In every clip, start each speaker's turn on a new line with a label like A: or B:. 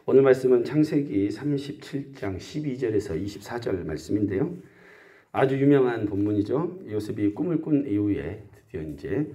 A: 오늘 말씀은 창세기 37장 12절에서 24절 말씀인데요. 아주 유명한 본문이죠. 요셉이 꿈을 꾼 이후에 드디어 이제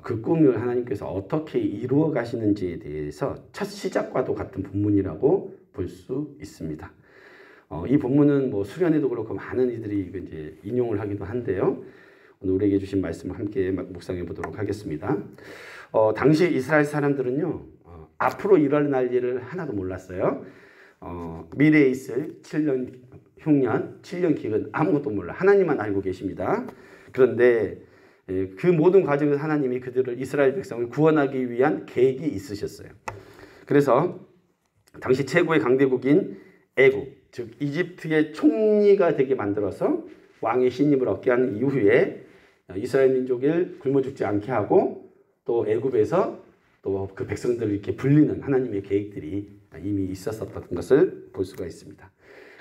A: 그 꿈을 하나님께서 어떻게 이루어 가시는지에 대해서 첫 시작과도 같은 본문이라고 볼 수 있습니다. 이 본문은 뭐 수련회도 그렇고 많은 이들이 이제 인용을 하기도 한데요. 오늘 우리에게 주신 말씀을 함께 묵상해 보도록 하겠습니다. 당시 이스라엘 사람들은요, 앞으로 일어날 일을 하나도 몰랐어요. 미래에 있을 7년 흉년, 7년 기근 아무것도 몰라. 하나님만 알고 계십니다. 그런데 그 모든 과정에서 하나님이 그들을 이스라엘 백성을 구원하기 위한 계획이 있으셨어요. 그래서 당시 최고의 강대국인 애굽, 즉 이집트의 총리가 되게 만들어서 왕의 신임을 얻게 한 이후에 이스라엘 민족을 굶어 죽지 않게 하고 또 애굽에서 또 그 백성들을 이렇게 불리는 하나님의 계획들이 이미 있었었던 것을 볼 수가 있습니다.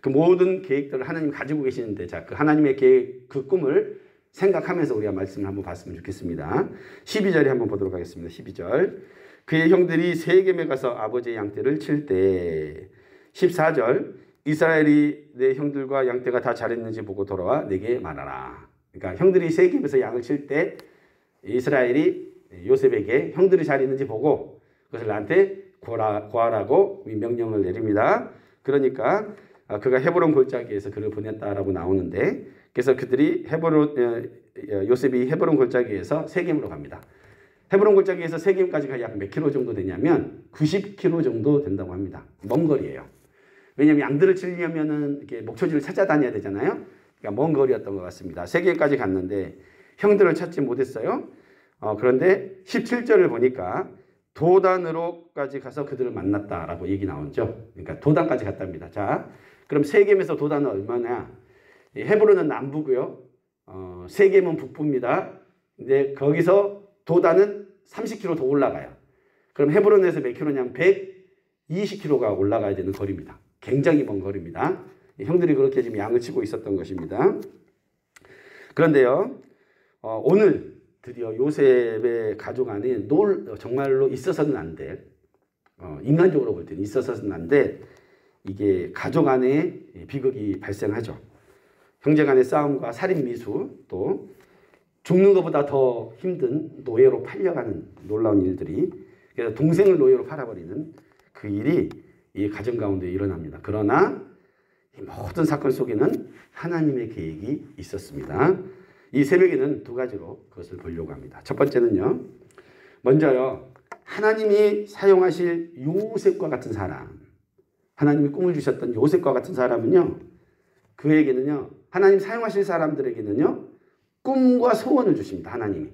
A: 그 모든 계획들을 하나님 가지고 계시는데, 자, 그 하나님의 계획, 그 꿈을 생각하면서 우리가 말씀을 한번 봤으면 좋겠습니다. 12절에 한번 보도록 하겠습니다. 12절. 그의 형들이 세겜에 가서 아버지의 양떼를 칠 때, 14절. 이스라엘이 내 형들과 양떼가 다 잘했는지 보고 돌아와 내게 말하라. 그러니까 형들이 세겜에서 양을 칠 때 이스라엘이 요셉에게 형들이 잘 있는지 보고 그것을 나한테 구하라고 명령을 내립니다. 그러니까 그가 헤브론 골짜기에서 그를 보냈다라고 나오는데, 그래서 그들이 요셉이 헤브론 골짜기에서 세겜으로 갑니다. 헤브론 골짜기에서 세겜까지가 약 몇 킬로 정도 되냐면 90킬로 정도 된다고 합니다. 먼 거리예요. 왜냐하면 양들을 치려면은 이렇게 목초지를 찾아다녀야 되잖아요. 그러니까 먼 거리였던 것 같습니다. 세겜까지 갔는데 형들을 찾지 못했어요. 그런데 17절을 보니까 도단으로까지 가서 그들을 만났다라고 얘기 나오죠. 그러니까 도단까지 갔답니다. 자, 그럼 세겜에서 도단은 얼마나? 헤브론은 남부고요. 세겜은 북부입니다. 근데 거기서 도단은 30km 더 올라가요. 그럼 헤브론에서 몇 킬로냐면 120km가 올라가야 되는 거리입니다. 굉장히 먼 거리입니다. 형들이 그렇게 지금 양을 치고 있었던 것입니다. 그런데요, 오늘 드디어 요셉의 가족 안에 정말로 있어서는 안 될, 인간적으로 볼 때는 있어서는 안 될, 이게 가족 안에 비극이 발생하죠. 형제 간의 싸움과 살인 미수, 또 죽는 것보다 더 힘든 노예로 팔려가는 놀라운 일들이, 그래서 동생을 노예로 팔아버리는 그 일이 이 가정 가운데 일어납니다. 그러나 이 모든 사건 속에는 하나님의 계획이 있었습니다. 이 새벽에는 두 가지로 그것을 보려고 합니다. 첫 번째는요, 먼저요, 하나님이 사용하실 요셉과 같은 사람, 하나님이 꿈을 주셨던 요셉과 같은 사람은요, 그에게는요, 하나님 사용하실 사람들에게는요, 꿈과 소원을 주십니다. 하나님이.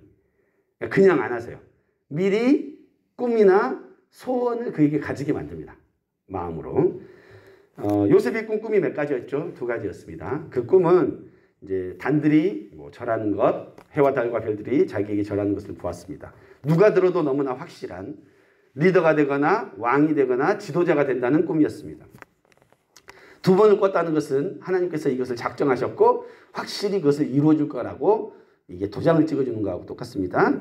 A: 그냥 안 하세요. 미리 꿈이나 소원을 그에게 가지게 만듭니다. 마음으로. 요셉의 꿈이 몇 가지였죠? 두 가지였습니다. 그 꿈은 이제 단들이 절하는 것, 해와 달과 별들이 자기에게 절하는 것을 보았습니다. 누가 들어도 너무나 확실한 리더가 되거나 왕이 되거나 지도자가 된다는 꿈이었습니다. 두 번을 꿨다는 것은 하나님께서 이것을 작정하셨고 확실히 그것을 이루어줄 거라고 이게 도장을 찍어주는 거하고 똑같습니다.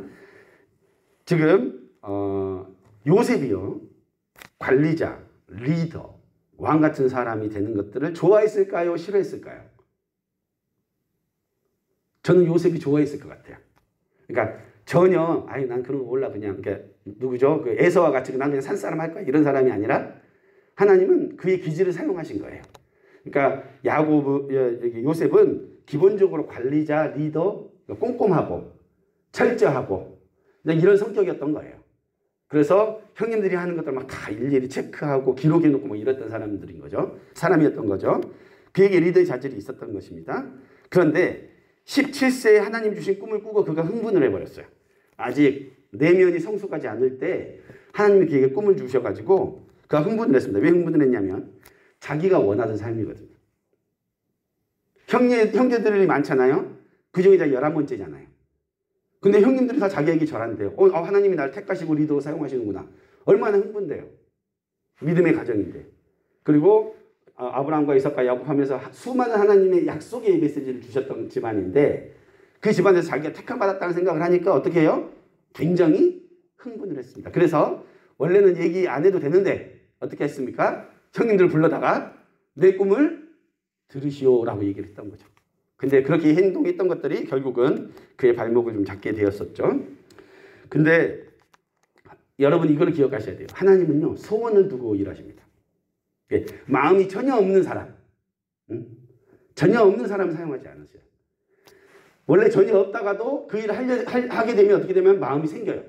A: 지금 요셉이요, 관리자, 리더, 왕 같은 사람이 되는 것들을 좋아했을까요? 싫어했을까요? 저는 요셉이 좋아했을 것 같아요. 그러니까 전혀 난 그런 거 몰라 그냥 누구죠? 그 에서와 같이 난 그냥 산 사람 할 거야 이런 사람이 아니라 하나님은 그의 기질을 사용하신 거예요. 그러니까 요셉은 기본적으로 관리자, 리더, 꼼꼼하고 철저하고 이런 성격이었던 거예요. 그래서 형님들이 하는 것들 막 다 일일이 체크하고 기록해놓고 뭐 이랬던 사람이었던 거죠. 그에게 리더의 자질이 있었던 것입니다. 그런데 17세에 하나님 주신 꿈을 꾸고 그가 흥분을 해버렸어요. 아직 내면이 성숙하지 않을 때 하나님이 그에게 꿈을 주셔가지고 그가 흥분을 했습니다. 왜 흥분을 했냐면 자기가 원하던 삶이거든요. 형제들이 많잖아요. 그중에 11번째잖아요. 근데 형님들이 다 자기에게 절한대요. 하나님이 나를 택하시고 리더로 사용하시는구나. 얼마나 흥분돼요. 믿음의 가정인데. 그리고 아브라함과 이삭과 야곱 하면서 수많은 하나님의 약속의 메시지를 주셨던 집안인데 그 집안에서 자기가 택함받았다는 생각을 하니까 어떻게 해요? 굉장히 흥분을 했습니다. 그래서 원래는 얘기 안 해도 되는데 어떻게 했습니까? 형님들 불러다가 내 꿈을 들으시오라고 얘기를 했던 거죠. 근데 그렇게 행동했던 것들이 결국은 그의 발목을 좀 잡게 되었었죠. 근데 여러분 이걸 기억하셔야 돼요. 하나님은요, 소원을 두고 일하십니다. 마음이 전혀 없는 사람, 전혀 없는 사람을 사용하지 않으세요. 원래 전혀 없다가도 그 일을 하게 되면 어떻게 되면 마음이 생겨요.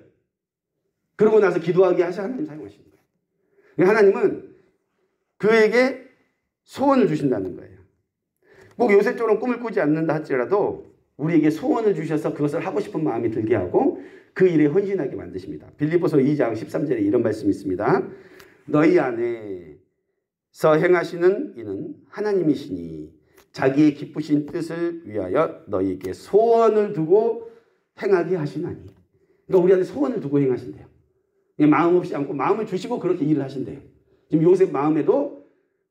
A: 그러고 나서 기도하게 하셔 하나님 사용하시는 거예요. 하나님은 그에게 소원을 주신다는 거예요. 꼭 요셉처럼 꿈을 꾸지 않는다 할지라도 우리에게 소원을 주셔서 그것을 하고 싶은 마음이 들게 하고 그 일에 헌신하게 만드십니다. 빌립보서 2장 13절에 이런 말씀이 있습니다. 너희 안에서 행하시는 이는 하나님이시니 자기의 기쁘신 뜻을 위하여 너희에게 소원을 두고 행하게 하시나니. 그러니까 우리 안에 소원을 두고 행하신대요. 마음 없이 않고 마음을 주시고 그렇게 일을 하신대요. 지금 요셉 마음에도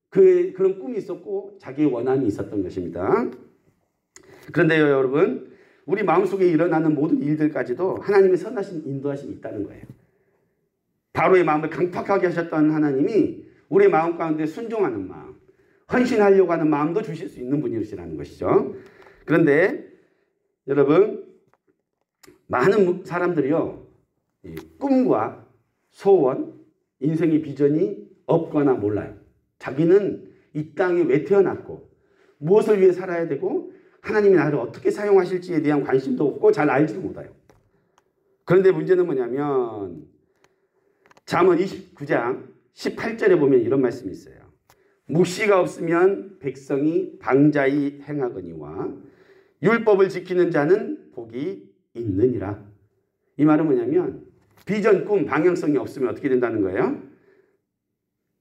A: 그런 꿈이 있었고 자기의 원한이 있었던 것입니다. 그런데요, 여러분, 우리 마음속에 일어나는 모든 일들까지도 하나님의 선하신 인도하심이 있다는 거예요. 바로의 마음을 강팍하게 하셨던 하나님이 우리의 마음 가운데 순종하는 마음, 헌신하려고 하는 마음도 주실 수 있는 분이시라는 것이죠. 그런데 여러분, 많은 사람들이요, 꿈과 소원, 인생의 비전이 없거나 몰라요. 자기는 이 땅에 왜 태어났고 무엇을 위해 살아야 되고 하나님이 나를 어떻게 사용하실지에 대한 관심도 없고 잘 알지도 못해요. 그런데 문제는 뭐냐면 잠언 29장 18절에 보면 이런 말씀이 있어요. 묵시가 없으면 백성이 방자히 행하거니와 율법을 지키는 자는 복이 있느니라. 이 말은 뭐냐면 비전, 꿈, 방향성이 없으면 어떻게 된다는 거예요?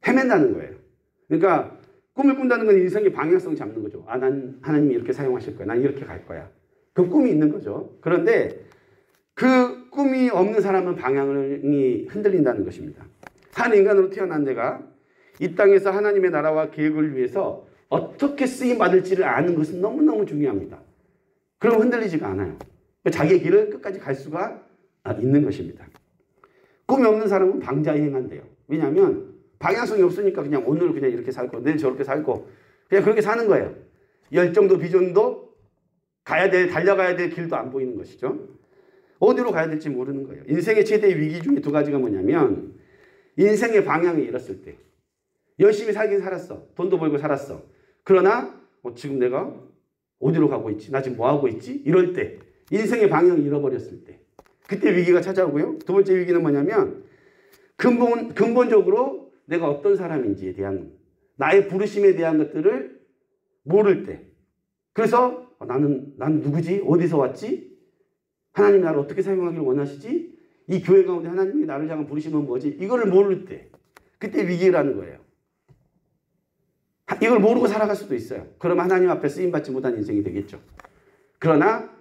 A: 헤맨다는 거예요. 그러니까 꿈을 꾼다는 건 인생의 방향성 잡는 거죠. 아, 난 하나님이 이렇게 사용하실 거야. 난 이렇게 갈 거야. 그 꿈이 있는 거죠. 그런데 그 꿈이 없는 사람은 방향이 흔들린다는 것입니다. 한 인간으로 태어난 내가 이 땅에서 하나님의 나라와 계획을 위해서 어떻게 쓰임받을지를 아는 것은 너무너무 중요합니다. 그럼 흔들리지가 않아요. 자기의 길을 끝까지 갈 수가 있는 것입니다. 꿈이 없는 사람은 방자히 행한대요. 왜냐하면 방향성이 없으니까 그냥 오늘 그냥 이렇게 살고 내일 저렇게 살고 그냥 그렇게 사는 거예요. 열정도 비전도 달려가야 될 길도 안 보이는 것이죠. 어디로 가야 될지 모르는 거예요. 인생의 최대 위기 중에 두 가지가 뭐냐면 인생의 방향을 잃었을 때 열심히 살긴 살았어. 돈도 벌고 살았어. 그러나 지금 내가 어디로 가고 있지? 나 지금 뭐 하고 있지? 이럴 때 인생의 방향을 잃어버렸을 때 그때 위기가 찾아오고요. 두 번째 위기는 뭐냐면 근본적으로 내가 어떤 사람인지에 대한 나의 부르심에 대한 것들을 모를 때 그래서 나는 누구지? 어디서 왔지? 하나님이 나를 어떻게 사용하기를 원하시지? 이 교회 가운데 하나님이 나를 향한 부르심은 뭐지? 이거를 모를 때 그때 위기라는 거예요. 이걸 모르고 살아갈 수도 있어요. 그러면 하나님 앞에 쓰임받지 못한 인생이 되겠죠. 그러나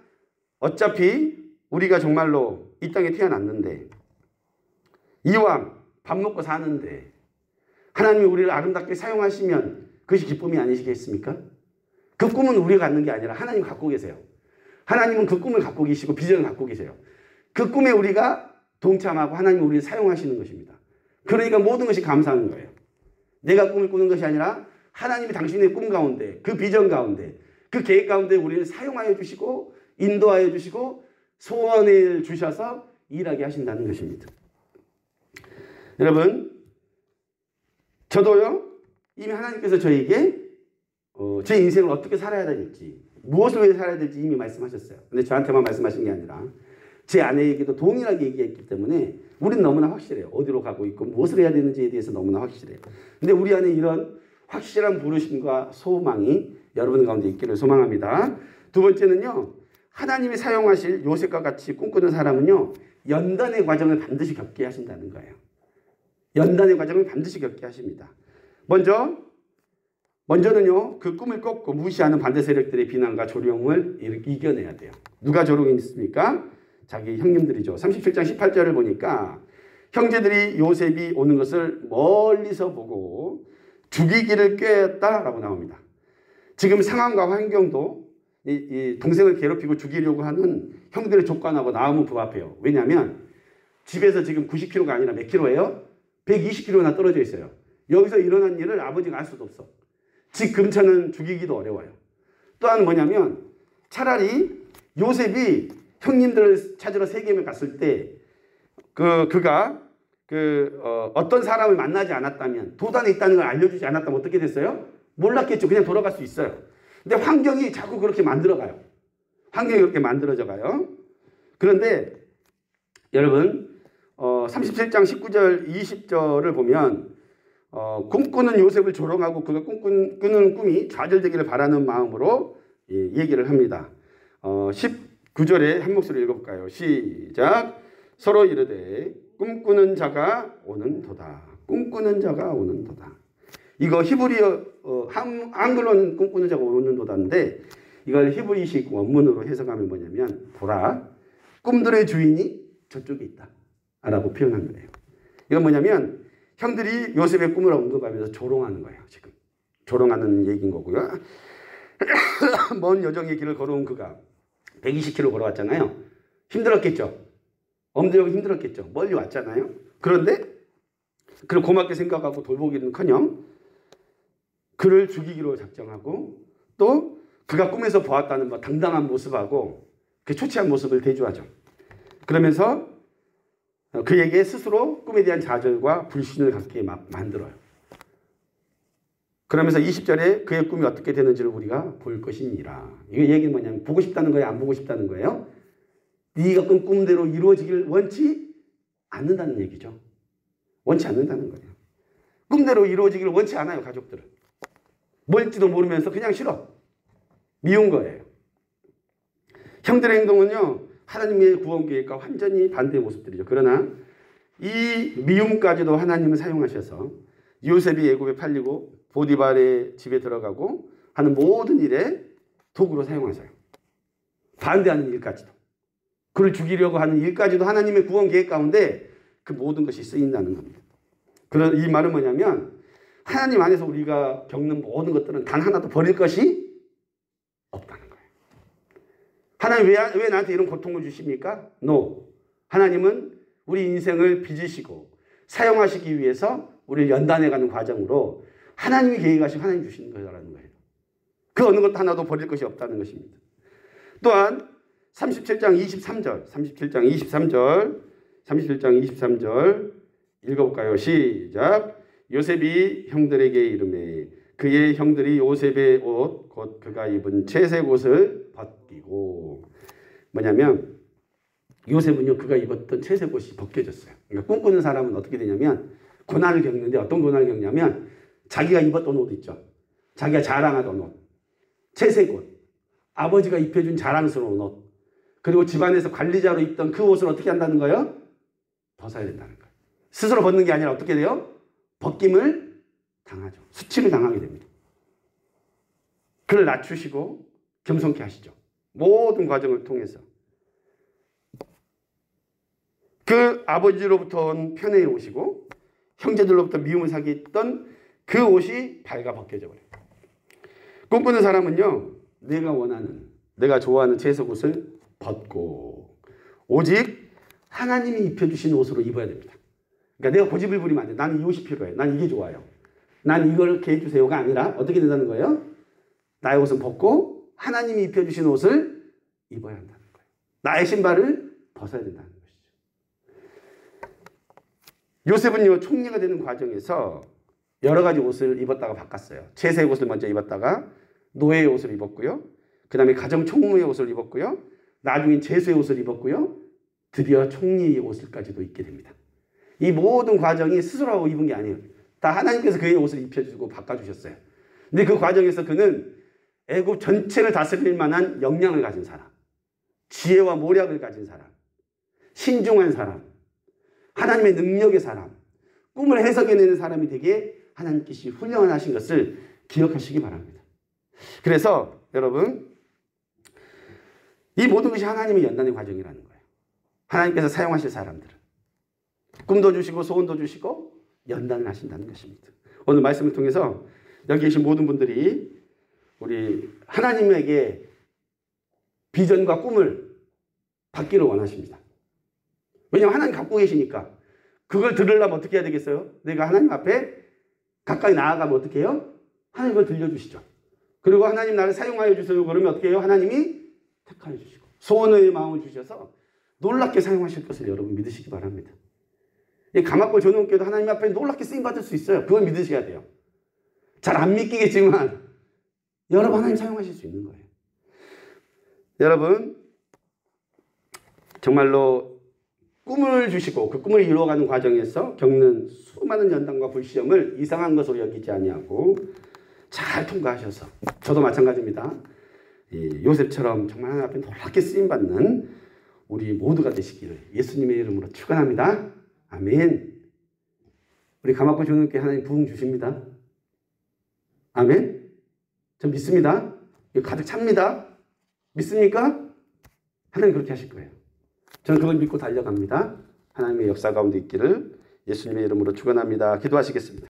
A: 어차피 우리가 정말로 이 땅에 태어났는데 이왕 밥 먹고 사는데 하나님이 우리를 아름답게 사용하시면 그것이 기쁨이 아니시겠습니까? 그 꿈은 우리가 갖는 게 아니라 하나님 갖고 계세요. 하나님은 그 꿈을 갖고 계시고 비전을 갖고 계세요. 그 꿈에 우리가 동참하고 하나님이 우리를 사용하시는 것입니다. 그러니까 모든 것이 감사한 거예요. 내가 꿈을 꾸는 것이 아니라 하나님이 당신의 꿈 가운데 그 비전 가운데 그 계획 가운데 우리를 사용하여 주시고 인도하여 주시고 소원을 주셔서 일하게 하신다는 것입니다. 여러분 저도요 이미 하나님께서 저에게 제 인생을 어떻게 살아야 될지 무엇을 위해 살아야 될지 이미 말씀하셨어요. 근데 저한테만 말씀하신 게 아니라 제 아내에게도 동일하게 얘기했기 때문에 우리는 너무나 확실해요. 어디로 가고 있고 무엇을 해야 되는지에 대해서 너무나 확실해요. 근데 우리 안에 이런 확실한 부르심과 소망이 여러분 가운데 있기를 소망합니다. 두 번째는요. 하나님이 사용하실 요셉과 같이 꿈꾸는 사람은요. 연단의 과정을 반드시 겪게 하신다는 거예요. 연단의 과정을 반드시 겪게 하십니다. 먼저는요. 그 꿈을 꺾고 무시하는 반대 세력들의 비난과 조롱을 이겨내야 돼요. 누가 조롱했습니까? 자기 형님들이죠. 37장 18절을 보니까 형제들이 요셉이 오는 것을 멀리서 보고 죽이기를 꾀했다라고 나옵니다. 지금 상황과 환경도 이 동생을 괴롭히고 죽이려고 하는 형들의 조건하고 너무 부합해요. 왜냐하면 집에서 지금 90km가 아니라 몇 킬로예요? 120km나 떨어져 있어요. 여기서 일어난 일을 아버지가 알 수도 없어. 집 근처는 죽이기도 어려워요. 또한 뭐냐면 차라리 요셉이 형님들을 찾으러 세겜에 갔을 때 그가 어떤 사람을 만나지 않았다면, 도단에 있다는 걸 알려주지 않았다면 어떻게 됐어요? 몰랐겠죠. 그냥 돌아갈 수 있어요. 근데 환경이 자꾸 그렇게 만들어가요. 환경이 그렇게 만들어져 가요. 그런데 여러분 37장 19절 20절을 보면 꿈꾸는 요셉을 조롱하고 그가 꿈꾸는 꿈이 좌절되기를 바라는 마음으로 얘기를 합니다. 19절에 한 목소리 읽어볼까요? 시작. 서로 이르되 꿈꾸는 자가 오는도다. 꿈꾸는 자가 오는도다. 이거 히브리어 한글로는 꿈꾸는 자가 오는도다인데 이걸 히브리식 원문으로 해석하면 뭐냐면 보라 꿈들의 주인이 저쪽에 있다 라고 표현한 거예요. 이건 뭐냐면 형들이 요셉의 꿈을 언급하면서 조롱하는 거예요. 지금 조롱하는 얘기인 거고요. 먼 여정의 길을 걸어온 그가 120km 걸어왔잖아요. 힘들었겠죠. 엄두하고 힘들었겠죠. 멀리 왔잖아요. 그런데 그를 고맙게 생각하고 돌보기는커녕 그를 죽이기로 작정하고 또 그가 꿈에서 보았다는 당당한 모습하고 그 초췌한 모습을 대조하죠. 그러면서 그에게 스스로 꿈에 대한 좌절과 불신을 갖게 만들어요. 그러면서 20절에 그의 꿈이 어떻게 되는지를 우리가 볼 것이니라. 이거 얘기는 뭐냐면 보고 싶다는 거예요? 안 보고 싶다는 거예요? 네가 꾼 꿈대로 이루어지길 원치 않는다는 얘기죠. 원치 않는다는 거예요. 꿈대로 이루어지기를 원치 않아요. 가족들은. 뭘지도 모르면서 그냥 싫어. 미운 거예요. 형들의 행동은요. 하나님의 구원 계획과 완전히 반대의 모습들이죠. 그러나 이 미움까지도 하나님은 사용하셔서 요셉이 애굽에 팔리고 보디발의 집에 들어가고 하는 모든 일에 도구로 사용하셔요. 반대하는 일까지도. 그를 죽이려고 하는 일까지도 하나님의 구원 계획 가운데 그 모든 것이 쓰인다는 겁니다. 그런 이 말은 뭐냐면 하나님 안에서 우리가 겪는 모든 것들은 단 하나도 버릴 것이 없다는 거예요. 하나님 왜 나한테 이런 고통을 주십니까? No. 하나님은 우리 인생을 빚으시고 사용하시기 위해서 우리를 연단해가는 과정으로 하나님이 계획하시고 하나님이 주시는 거라는 거예요. 그 어느 것 하나도 버릴 것이 없다는 것입니다. 또한 37장 23절 읽어볼까요? 시작. 요셉이 형들에게 이르매 그의 형들이 요셉의 옷 곧 그가 입은 채색 옷을 벗기고 뭐냐면 요셉은요 그가 입었던 채색 옷이 벗겨졌어요. 그러니까 꿈꾸는 사람은 어떻게 되냐면 고난을 겪는데 어떤 고난을 겪냐면 자기가 입었던 옷 있죠. 자기가 자랑하던 옷, 채색 옷, 아버지가 입혀준 자랑스러운 옷, 그리고 집안에서 관리자로 입던 그 옷을 어떻게 한다는 거예요? 벗어야 된다는 거예요. 스스로 벗는 게 아니라 어떻게 돼요? 벗김을 당하죠. 수치를 당하게 됩니다. 그를 낮추시고 겸손케 하시죠. 모든 과정을 통해서. 그 아버지로부터 온 편애의 옷이고 형제들로부터 미움을 사게 했던 그 옷이 발가 벗겨져 버려요. 꿈꾸는 사람은요. 내가 원하는, 내가 좋아하는 채색 옷을 벗고 오직 하나님이 입혀주신 옷으로 입어야 됩니다. 그러니까 내가 고집을 부리면 안 돼. 나는 이 옷이 필요해. 난 이게 좋아요. 난 이걸 이렇게 해주세요가 아니라 어떻게 된다는 거예요? 나의 옷은 벗고 하나님이 입혀주신 옷을 입어야 한다는 거예요. 나의 신발을 벗어야 된다는 것이죠. 요셉은요. 총리가 되는 과정에서 여러 가지 옷을 입었다가 바꿨어요. 채색 옷을 먼저 입었다가 노예의 옷을 입었고요. 그 다음에 가정 총무의 옷을 입었고요. 나중엔 제수의 옷을 입었고요. 드디어 총리의 옷을까지도 입게 됩니다. 이 모든 과정이 스스로 입은 게 아니에요. 다 하나님께서 그의 옷을 입혀주고 바꿔주셨어요. 근데 그 과정에서 그는 애굽 전체를 다스릴 만한 역량을 가진 사람, 지혜와 모략을 가진 사람, 신중한 사람, 하나님의 능력의 사람, 꿈을 해석해내는 사람이 되게 하나님께서 훈련하신 것을 기억하시기 바랍니다. 그래서 여러분 이 모든 것이 하나님의 연단의 과정이라는 거예요. 하나님께서 사용하실 사람들은 꿈도 주시고 소원도 주시고 연단을 하신다는 것입니다. 오늘 말씀을 통해서 여기 계신 모든 분들이 우리 하나님에게 비전과 꿈을 받기를 원하십니다. 왜냐하면 하나님 갖고 계시니까 그걸 들으려면 어떻게 해야 되겠어요? 내가 하나님 앞에 가까이 나아가면 어떻게 해요? 하나님 그걸 들려주시죠. 그리고 하나님 나를 사용하여 주세요. 그러면 어떻게 해요? 하나님이 택하여 주시고 소원의 마음을 주셔서 놀랍게 사용하실 것을 여러분 믿으시기 바랍니다. 이 감학골 전원교도 하나님 앞에 놀랍게 쓰임받을 수 있어요. 그걸 믿으셔야 돼요. 잘 안 믿기겠지만 여러분 하나님 사용하실 수 있는 거예요. 여러분 정말로 꿈을 주시고 그 꿈을 이루어가는 과정에서 겪는 수많은 연단과 불시험을 이상한 것으로 여기지 아니하고 잘 통과하셔서 저도 마찬가지입니다. 요셉처럼 정말 하나님 앞에 놀랍게 쓰임받는 우리 모두가 되시기를 예수님의 이름으로 축원합니다. 아멘. 우리 감학골 전원교회 하나님 부흥 주십니다. 아멘. 전 믿습니다. 이거 가득 찹니다. 믿습니까? 하나님 그렇게 하실 거예요. 저는 그걸 믿고 달려갑니다. 하나님의 역사 가운데 있기를 예수님의 이름으로 축원합니다. 기도하시겠습니다.